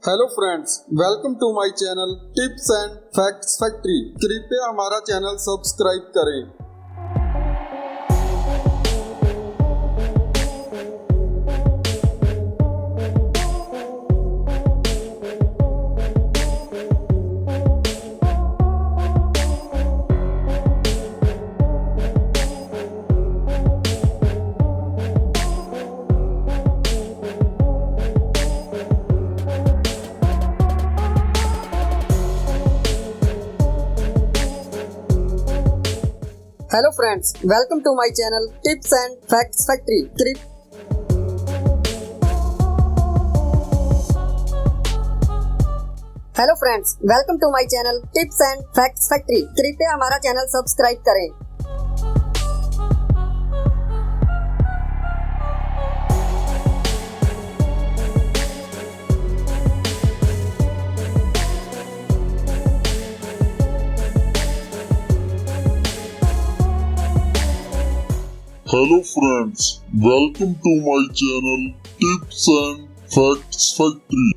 Hello friends, welcome to my channel tips and facts factory. कृपया हमारा channel subscribe करें। Hello friends, welcome to my channel tips and facts factory. Hello friends, welcome to my channel tips and facts factory. कृपया हमारा channel subscribe करें। Hello friends, welcome to my channel Tips and Facts Factory.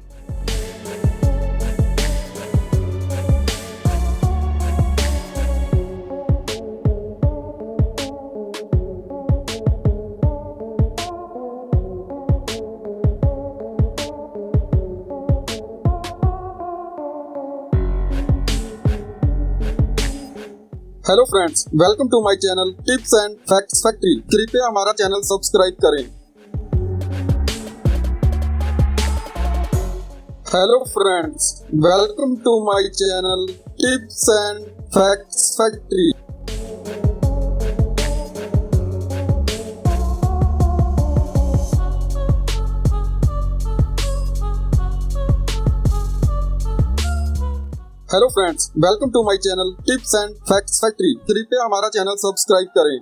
Hello friends, welcome to my channel tips and facts factory. कृपया हमारा channel subscribe करें। Hello friends, welcome to my channel tips and facts factory. Hello friends, welcome to my channel tips and facts factory. कृपया हमारा channel subscribe करें।